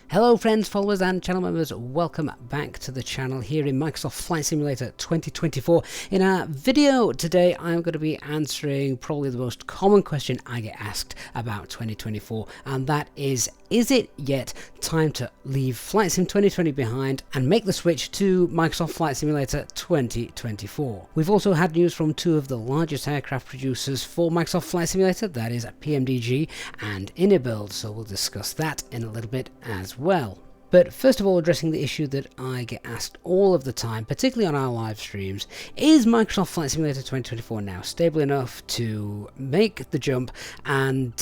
Hello friends, followers and channel members, welcome back to the channel here in Microsoft Flight Simulator 2024. In our video today I'm going to be answering probably the most common question I get asked about 2024, and that is it yet time to leave Flight Sim 2020 behind and make the switch to Microsoft Flight Simulator 2024? We've also had news from two of the largest aircraft producers for Microsoft Flight Simulator, that is PMDG and Inibuilds, so we'll discuss that in a little bit as well. But first of all, addressing the issue that I get asked all of the time, particularly on our live streams, is Microsoft Flight Simulator 2024 now stable enough to make the jump and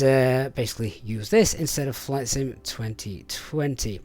basically use this instead of Flight Sim 2020?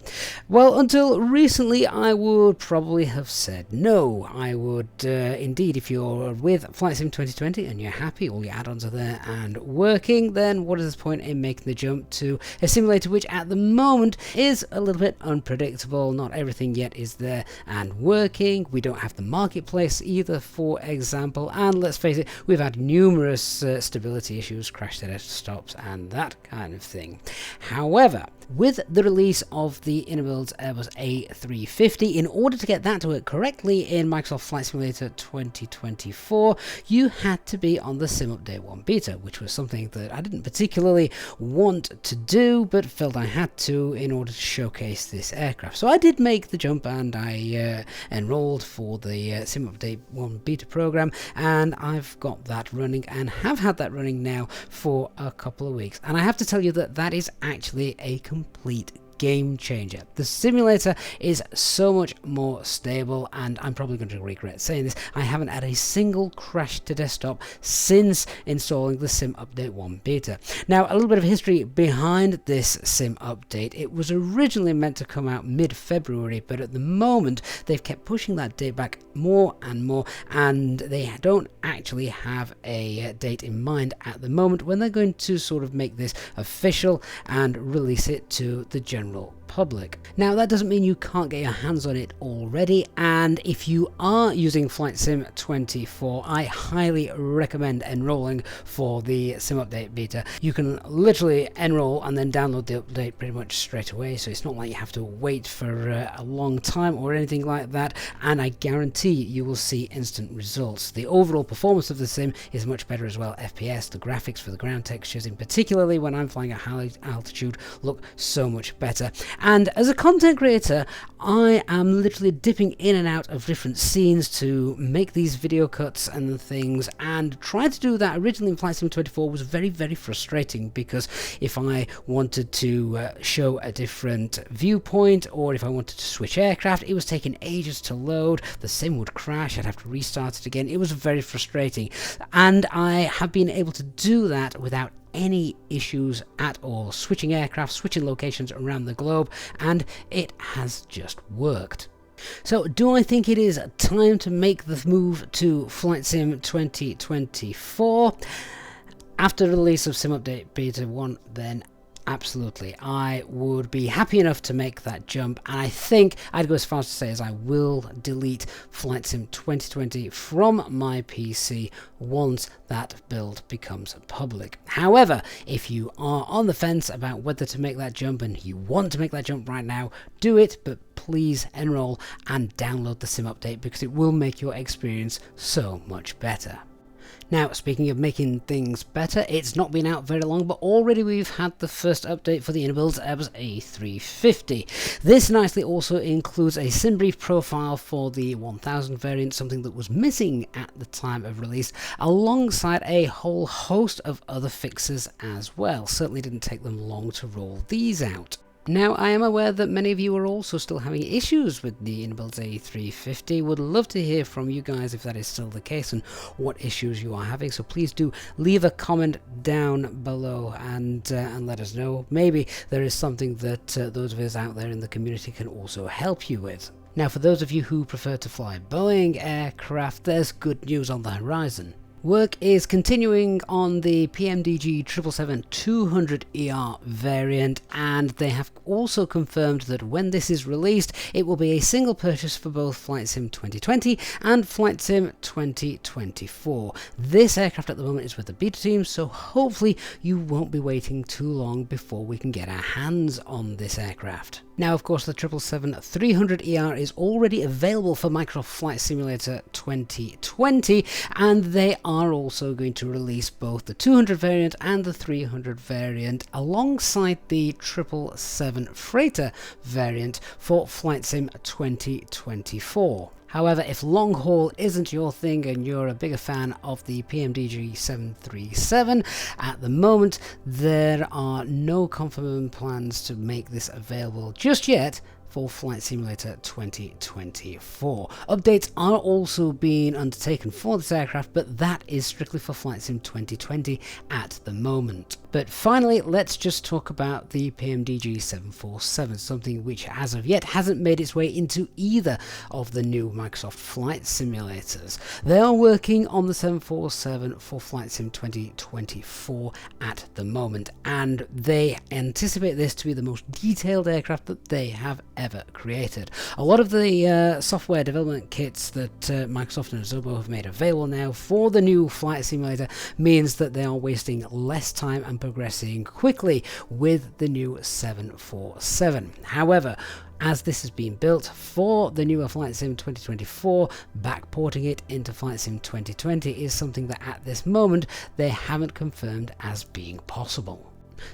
Well, until recently I would probably have said no. I would indeed, if you're with Flight Sim 2020 and you're happy, all your add-ons are there and working, then what is the point in making the jump to a simulator which at the moment is a little bit unpredictable? Not everything yet is there and working. We don't have the marketplace either, for example, and let's face it, we've had numerous stability issues, crash desktops and that kind of thing. However, with the release of the Inibuilds A350, in order to get that to work correctly in Microsoft Flight Simulator 2024, you had to be on the Sim Update 1 beta, which was something that I didn't particularly want to do, but felt I had to in order to showcase this aircraft. So I did make the jump and I enrolled for the Sim Update 1 beta program, and I've got that running and have had that running now for a couple of weeks. And I have to tell you that that is actually a complete game changer. The simulator is so much more stable, and I'm probably going to regret saying this, I haven't had a single crash to desktop since installing the Sim Update 1 beta. Now, a little bit of history behind this Sim update. It was originally meant to come out mid-February, but at the moment they've kept pushing that date back more and more, and they don't actually have a date in mind at the moment when they're going to sort of make this official and release it to the general public. Now, that doesn't mean you can't get your hands on it already, and if you are using Flight Sim 24, I highly recommend enrolling for the Sim Update beta. You can literally enroll and then download the update pretty much straight away, so it's not like you have to wait for a long time or anything like that, and I guarantee you will see instant results. The overall performance of the sim is much better as well. FPS, the graphics for the ground textures, in particularly when I'm flying at high altitude, look so much better. And as a content creator, I am literally dipping in and out of different scenes to make these video cuts and things, and trying to do that originally in Flight Sim 24 was very, very frustrating, because if I wanted to show a different viewpoint, or if I wanted to switch aircraft, it was taking ages to load, the sim would crash, I'd have to restart it again. It was very frustrating, and I have been able to do that without any issues at all, switching aircraft, switching locations around the globe, and it has just worked. So do I think it is time to make the move to Flight Sim 2024? After the release of Sim Update Beta 1, then absolutely, I would be happy enough to make that jump, and I think I'd go as far as to say as I will delete Flight Sim 2020 from my PC once that build becomes public. However, if you are on the fence about whether to make that jump and you want to make that jump right now, do it, but please enroll and download the Sim Update, because it will make your experience so much better. Now, speaking of making things better, it's not been out very long, but already we've had the first update for the Inibuilds A350. This nicely also includes a sim brief profile for the 1000 variant, something that was missing at the time of release, alongside a whole host of other fixes as well. Certainly didn't take them long to roll these out. Now, I am aware that many of you are also still having issues with the Inibuilds A350. Would love to hear from you guys if that is still the case and what issues you are having. So please do leave a comment down below and let us know. Maybe there is something that those of us out there in the community can also help you with. Now, for those of you who prefer to fly Boeing aircraft, there's good news on the horizon. Work is continuing on the PMDG 777-200ER variant, and they have also confirmed that when this is released, it will be a single purchase for both Flight Sim 2020 and Flight Sim 2024. This aircraft at the moment is with the beta team, so hopefully you won't be waiting too long before we can get our hands on this aircraft. Now, of course, the 777-300ER is already available for Microsoft Flight Simulator 2020, and they are also going to release both the 200 variant and the 300 variant alongside the 777 Freighter variant for Flight Sim 2024. However, if long haul isn't your thing and you're a bigger fan of the PMDG 737, at the moment there are no confirmed plans to make this available just yet for Flight Simulator 2024. Updates are also being undertaken for this aircraft, but that is strictly for Flight Sim 2020 at the moment. But finally, let's just talk about the PMDG 747, something which as of yet hasn't made its way into either of the new Microsoft Flight Simulators. They are working on the 747 for Flight Sim 2024 at the moment, and they anticipate this to be the most detailed aircraft that they have ever created. A lot of the software development kits that Microsoft and Asosbo have made available now for the new Flight Simulator means that they are wasting less time and progressing quickly with the new 747. However, as this has been built for the newer Flight Sim 2024, backporting it into Flight Sim 2020 is something that at this moment they haven't confirmed as being possible.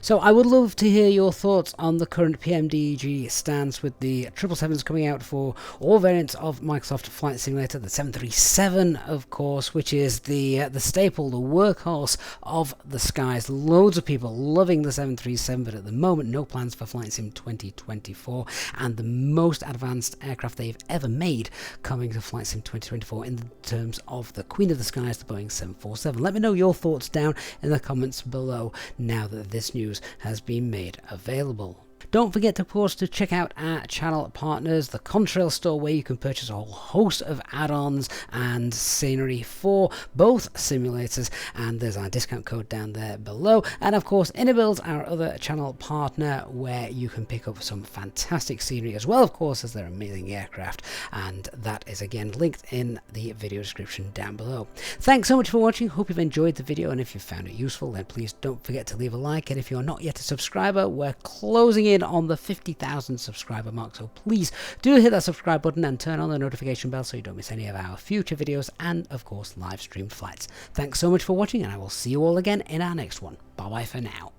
So I would love to hear your thoughts on the current PMDG stance with the 777s coming out for all variants of Microsoft Flight Simulator, the 737 of course, which is the staple, the workhorse of the skies. Loads of people loving the 737, but at the moment no plans for Flight Sim 2024, and the most advanced aircraft they've ever made coming to Flight Sim 2024 in terms of the Queen of the Skies, the Boeing 747. Let me know your thoughts down in the comments below now that this news has been made available. Don't forget, of course, to check out our channel partners, the Contrail store, where you can purchase a whole host of add-ons and scenery for both simulators, and there's our discount code down there below. And of course, Inibuilds, our other channel partner, where you can pick up some fantastic scenery as well, of course, as their amazing aircraft, and that is again linked in the video description down below. Thanks so much for watching. Hope you've enjoyed the video, and if you found it useful, then please don't forget to leave a like, and if you're not yet a subscriber, we're closing in on the 50,000 subscriber mark, so please do hit that subscribe button and turn on the notification bell so you don't miss any of our future videos and of course live streamed flights. Thanks so much for watching, and I will see you all again in our next one. Bye bye for now.